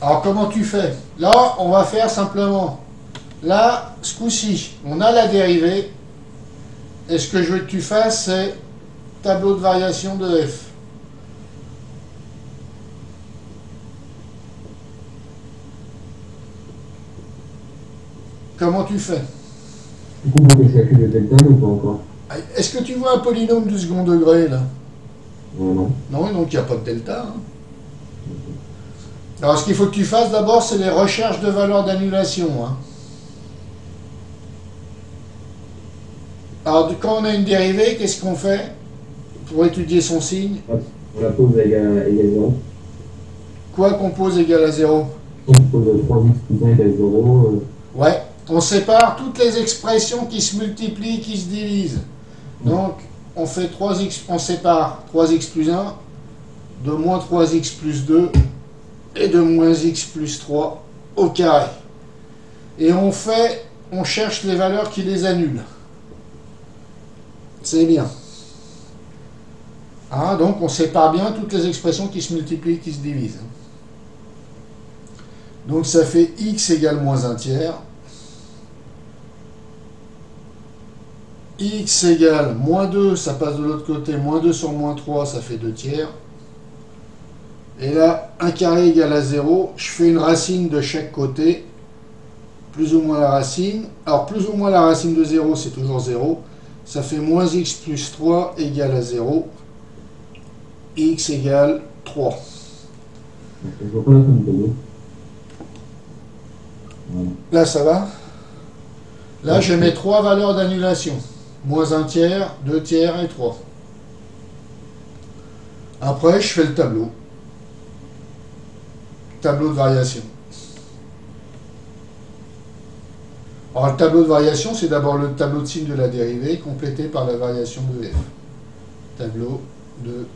Alors comment tu fais? Là, on va faire simplement. Là, ce coup-ci, on a la dérivée. Et ce que je veux que tu fasses, c'est tableau de variation de f. Comment tu fais? Du coup, faut que je calcule le delta ou pas encore? Est-ce que tu vois un polynôme du second degré là? Non. Non, donc il n'y a pas de delta, hein. Alors ce qu'il faut que tu fasses d'abord, c'est les recherches de valeurs d'annulation, hein. Alors quand on a une dérivée, qu'est-ce qu'on fait pour étudier son signe? Hop, on la pose égale 0. Quoi qu'on pose égal à zéro? On pose 3x plus 1 égale 0. Ouais, on sépare toutes les expressions qui se multiplient, qui se divisent. Donc on fait 3x, on sépare 3x plus 1 de moins 3x plus 2 et de moins x plus 3 au carré. Et on cherche les valeurs qui les annulent. C'est bien. Hein, donc on sépare bien toutes les expressions qui se multiplient, qui se divisent. Donc ça fait x égale moins 1 tiers. X égale moins 2, ça passe de l'autre côté. Moins 2 sur moins 3, ça fait 2 tiers. Et là, 1 carré égale à 0. Je fais une racine de chaque côté. Plus ou moins la racine. Alors plus ou moins la racine de 0, c'est toujours 0. Ça fait moins x plus 3 égale à 0. X égale 3. Je vois pas la fin du tableau. Voilà. Là, ça va. Là, je mets 3 valeurs d'annulation. Moins 1 tiers, 2 tiers et 3. Après, je fais le tableau. Tableau de variation. Alors, le tableau de variation, c'est d'abord le tableau de signe de la dérivée, complété par la variation de f. Tableau de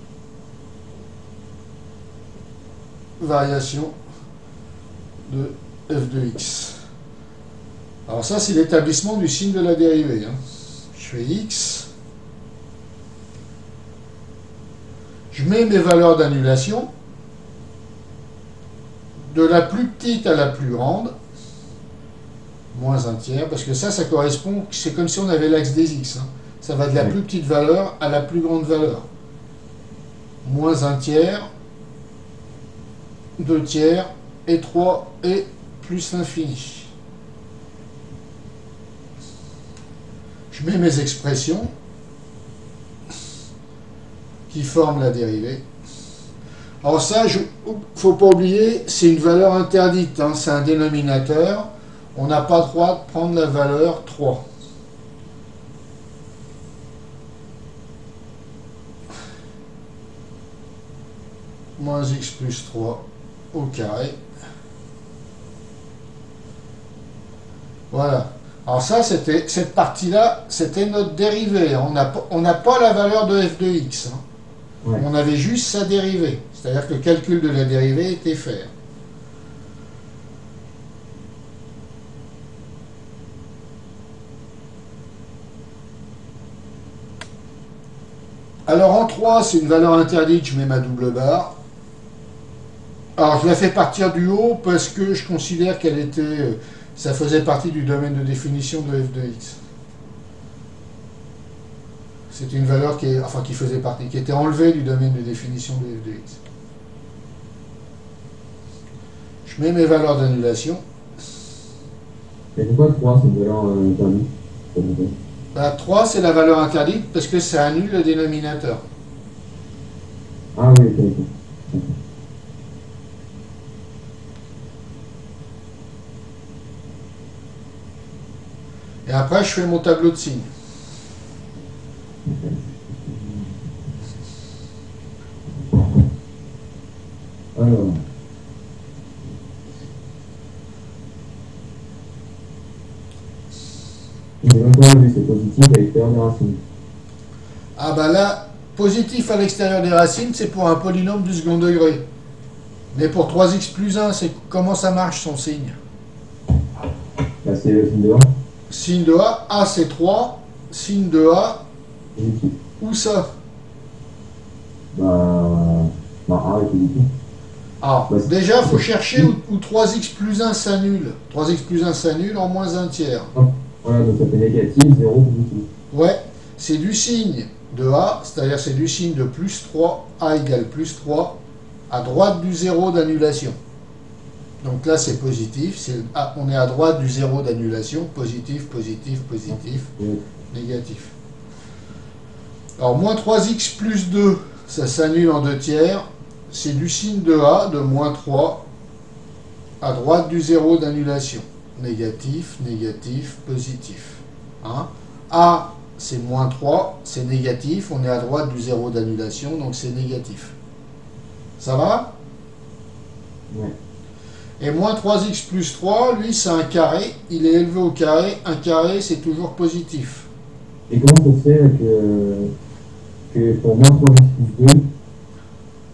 variation de f de x. Alors ça, c'est l'établissement du signe de la dérivée, hein. Je fais x. Je mets mes valeurs d'annulation de la plus petite à la plus grande, moins 1 tiers, parce que ça correspond, c'est comme si on avait l'axe des x, hein. Ça va de la plus petite valeur à la plus grande valeur. Moins 1 tiers, 2 tiers, et 3, et plus l'infini. Je mets mes expressions qui forment la dérivée. Alors ça, il ne faut pas oublier, c'est une valeur interdite, hein, c'est un dénominateur. On n'a pas le droit de prendre la valeur 3. Moins x plus 3 au carré. Voilà. Alors ça, cette partie-là, c'était notre dérivée. On n'a pas la valeur de f de x, hein. Ouais. On avait juste sa dérivée. C'est-à-dire que le calcul de la dérivée était fait. Alors en 3, c'est une valeur interdite, je mets ma double barre. Alors je la fais partir du haut parce que je considère qu'elle était... ça faisait partie du domaine de définition de f de x. C'est une valeur qui faisait partie, qui était enlevée du domaine de définition de f de x. Je mets mes valeurs d'annulation. Et pourquoi 3 c'est une valeur interdite? Bah, 3, c'est la valeur interdite parce que ça annule le dénominateur. Ah oui, ok. Et après, je fais mon tableau de signes. Alors. J'ai même pas vu, c'est positif à l'extérieur des racines. Ah bah là, positif à l'extérieur des racines, c'est pour un polynôme du second degré. Mais pour 3x plus 1, c'est comment ça marche son signe? Là, c'est le signe de 1. Signe de A, A c'est 3, signe de A, Positif. où ça? Bah, A est positif. Alors, Bah, déjà, il faut chercher où 3x plus 1 s'annule. 3x plus 1 s'annule en moins un tiers. voilà, donc ça fait négatif, 0, positif. Ouais, c'est du signe de A, c'est-à-dire c'est du signe de plus 3, A égale plus 3, à droite du zéro d'annulation. Donc là, c'est positif, on est à droite du zéro d'annulation, positif, positif, positif, Ouais. négatif. Alors, moins 3x plus 2, ça s'annule en 2 tiers, c'est du signe de A, de moins 3, à droite du zéro d'annulation. Négatif, négatif, positif. Hein? A, c'est moins 3, c'est négatif, on est à droite du zéro d'annulation, donc c'est négatif. Ça va? Ouais. Et moins 3x plus 3, lui, c'est un carré, il est élevé au carré, un carré, c'est toujours positif. Et comment ça se fait que pour moins 3x plus 2,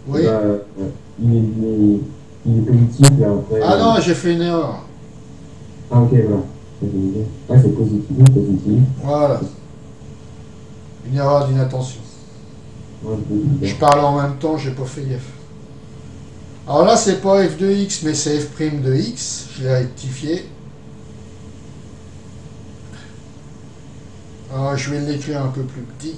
Oui? bah, il est positif, là, après. Ah non, j'ai fait une erreur. Ah, ok, voilà. Ça, je veux dire. Ah, c'est positif, positif. Voilà, une erreur d'inattention. Ouais, je peux Je dire. parlais en même temps, j'ai pas fait gaffe. Alors là, c'est pas f de x, mais c'est f' de x. Je l'ai rectifié. Alors, je vais l'écrire un peu plus petit.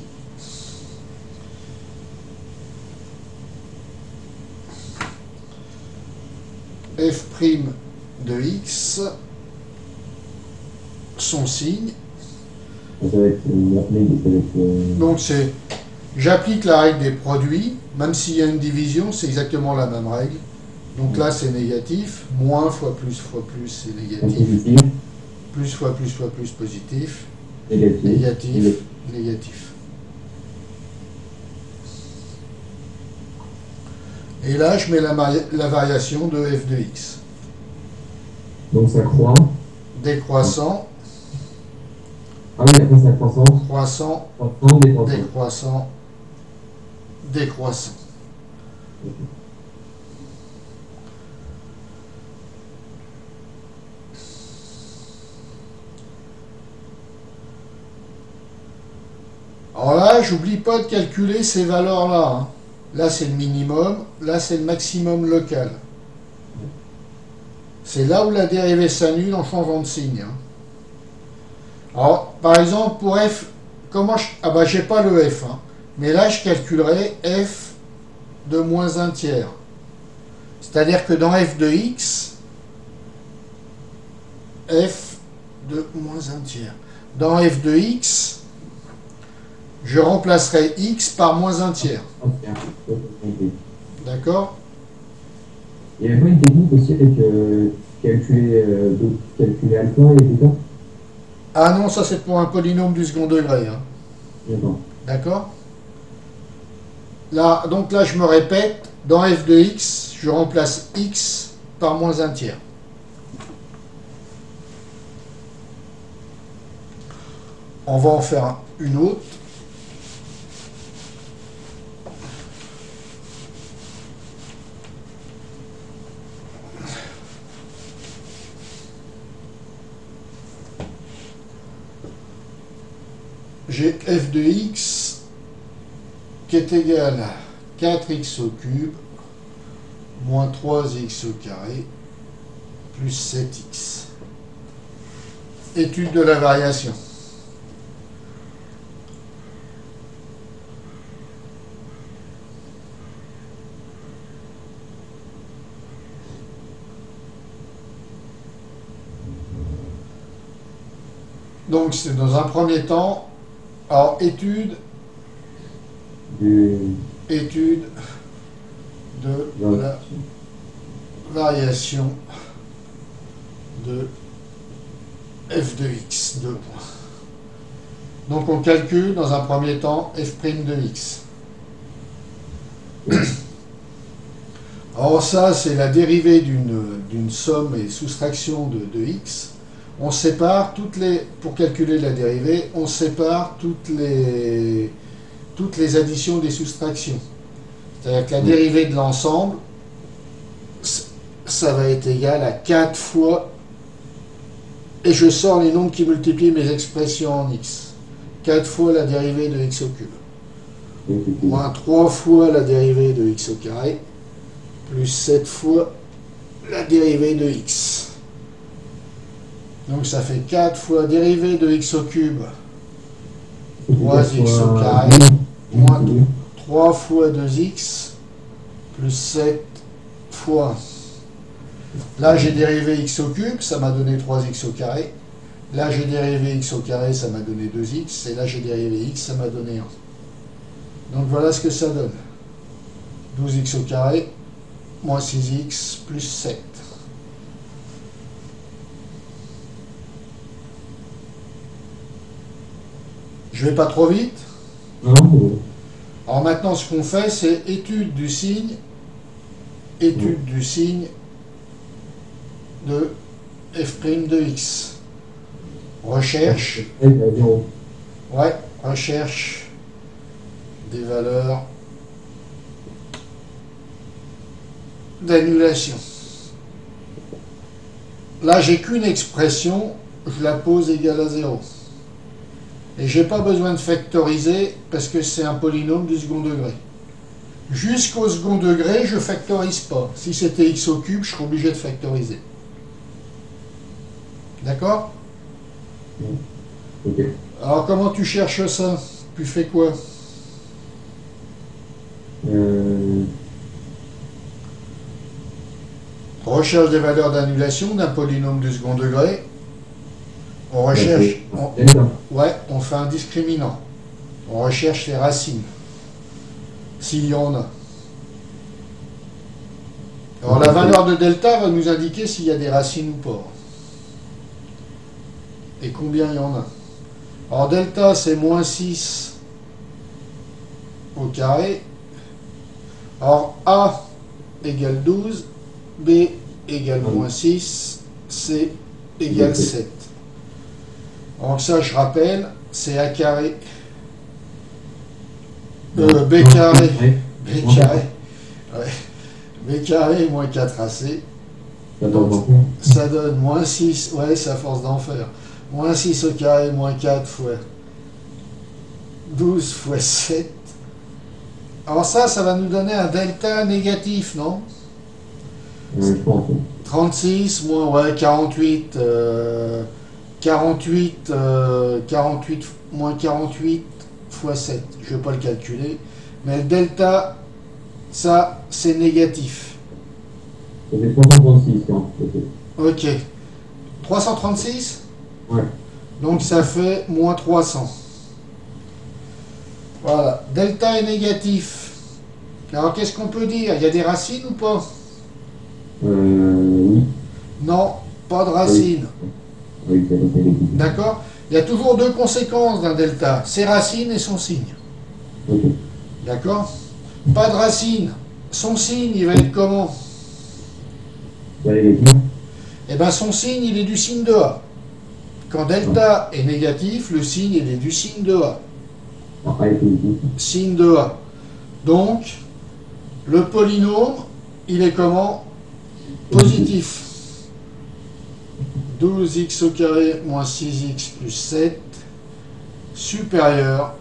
F' de x, son signe. Ça va être négatif, ça va être. Donc c'est, j'applique la règle des produits, même s'il y a une division, c'est exactement la même règle. Donc là, c'est négatif. Moins fois plus, c'est négatif. Positif, Plus fois plus, positif. négatif. Négatif, négatif. Et là, je mets la variation de f de x. Donc ça croît. Décroissant, Ah oui, après ça croissant. croissant, Croissant, décroissant. décroissant, décroissant. Alors là, j'oublie pas de calculer ces valeurs-là. Hein. Là, c'est le minimum, là, c'est le maximum local. C'est là où la dérivée s'annule en changeant de signe. Hein. Alors, par exemple, pour f, ah bah, j'ai pas le f, hein. Mais là, je calculerai f de moins un tiers. C'est-à-dire que dans f de x, f de moins un tiers. Dans f de x, je remplacerai x par moins un tiers. D'accord? Il y avait pas une technique aussi avec calculer alpha et tout ça? Ah non, ça c'est pour un polynôme du second degré. Hein. D'accord. D'accord? Là, donc là, je me répète, dans f de x, je remplace x par moins un tiers. On va en faire une autre. J'ai f de x qui est égal à 4x au cube moins 3x au carré plus 7x. Étude de la variation. Donc c'est dans un premier temps, alors étude de la variation de f de x, 2 points. Donc on calcule dans un premier temps f' de x. Alors ça, c'est la dérivée d'une somme et soustraction de x. On sépare pour calculer la dérivée, on sépare toutes les additions des soustractions. C'est-à-dire que la dérivée de l'ensemble, ça va être égal à 4 fois, et je sors les nombres qui multiplient mes expressions en x. 4 fois la dérivée de x au cube. Moins 3 fois la dérivée de x au carré, plus 7 fois la dérivée de x. Donc ça fait 4 fois dérivée de x au cube, 3x au carré, moins 3 fois 2x, plus 7 fois. Là j'ai dérivé x au cube, ça m'a donné 3x au carré. Là j'ai dérivé x au carré, ça m'a donné 2x. Et là j'ai dérivé x, ça m'a donné 1. Donc voilà ce que ça donne. 12x au carré, moins 6x, plus 7. Je vais pas trop vite. Non. Alors maintenant, ce qu'on fait, c'est étude du signe de f' de x. Recherche. Ouais, recherche des valeurs d'annulation. Là, j'ai qu'une expression, je la pose égale à 0. Et j'ai pas besoin de factoriser parce que c'est un polynôme du second degré. Jusqu'au second degré, je factorise pas. Si c'était x au cube, je serais obligé de factoriser. D'accord? Ok. Alors comment tu cherches ça? Tu fais quoi? Recherche des valeurs d'annulation d'un polynôme du second degré. On recherche... on fait un discriminant. On recherche les racines. S'il y en a. Alors la valeur de delta va nous indiquer s'il y a des racines ou pas. Et combien il y en a. Alors delta c'est moins 6 au carré. Alors A égale 12, B égale moins 6, C égale 7. Donc ça je rappelle, c'est A carré. B carré. B carré. Ouais. B carré moins 4AC. Ça donne moins 6. Ouais, c'est à force d'en faire. Moins 6 au carré, moins 4 fois 12 fois 7. Alors ça va nous donner un delta négatif, non? 36 moins ouais, 48. 48 moins 48 fois 7. Je ne vais pas le calculer. Mais le delta, ça, c'est négatif. Ça fait 336. Hein. Ok. 336? Ouais. Donc ça fait moins 300. Voilà. Delta est négatif. Alors qu'est-ce qu'on peut dire? Il y a des racines ou pas? Oui. Non, pas de racines. Oui, c'est négatif. D'accord? Il y a toujours deux conséquences d'un delta. Ses racines et son signe. Ok. D'accord? Pas de racines. Son signe, il va être comment? Négatif. Eh bien, son signe, il est du signe de A. Quand delta est négatif, le signe, il est du signe de A. Signe de A. Donc, le polynôme, il est comment? Positif. 12x au carré moins 6x plus 7 supérieur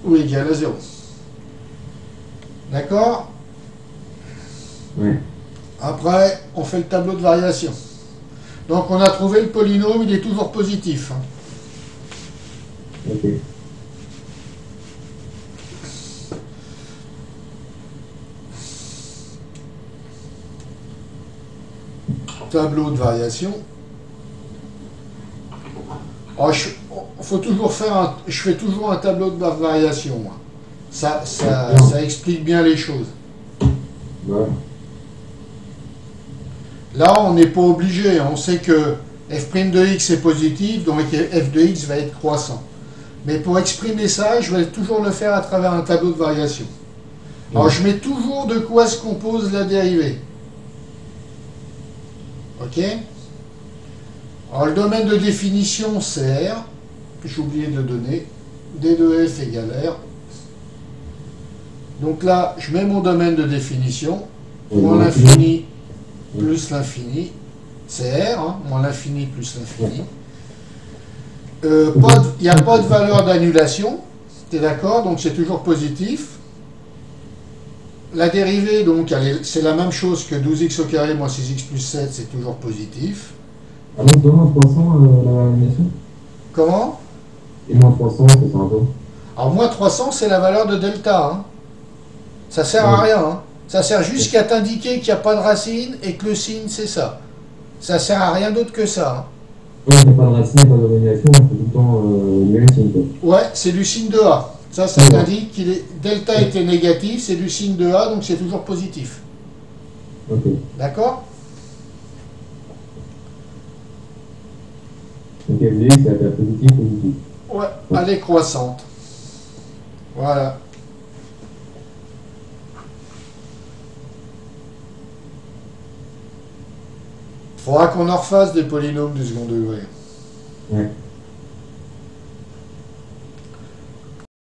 ou égal à 0. D'accord? Oui. Après, on fait le tableau de variation. Donc, on a trouvé le polynôme, il est toujours positif. Hein. Ok. Tableau de variation. Alors, faut toujours faire je fais toujours un tableau de variation. Moi. Ça explique bien les choses. Ouais. Là, on n'est pas obligé. On sait que f' de x est positif, donc f de x va être croissant. Mais pour exprimer ça, je vais toujours le faire à travers un tableau de variation. Alors, je mets toujours de quoi se compose la dérivée. Ok? Alors, le domaine de définition, c'est R. J'ai oublié de le donner. D de f égale R. Donc là, je mets mon domaine de définition. Moins l'infini plus l'infini. C'est R, hein, moins l'infini plus l'infini. Il n'y a pas de valeur d'annulation. Tu es d'accord? Donc c'est toujours positif. la dérivée, donc, c'est la même chose que 12x au carré moins 6x plus 7, c'est toujours positif. Ah bon, moins 300 la variation? Comment? Et moins 300, ça sert à quoi? Alors, moins 300, c'est la valeur de delta. Hein. Ça sert à Ouais. rien. Hein. Ça sert juste qu'à t'indiquer qu'il n'y a pas de racine et que le signe, c'est ça. Ça sert à rien d'autre que ça. Hein. Ouais, il n'y a pas de racine, il n'y a pas de variation, c'est tout le temps le même signe, quoi. Ouais, c'est du signe de A. Ça D'accord. t'indique qu'il est delta était négatif, c'est du signe de A, donc c'est toujours positif. Ok. D'accord? Donc FDX, c'est à faire positif, positif. Ouais, Ouais. elle est croissante. Voilà. Faudra qu'on en refasse des polynômes du second degré. Ouais.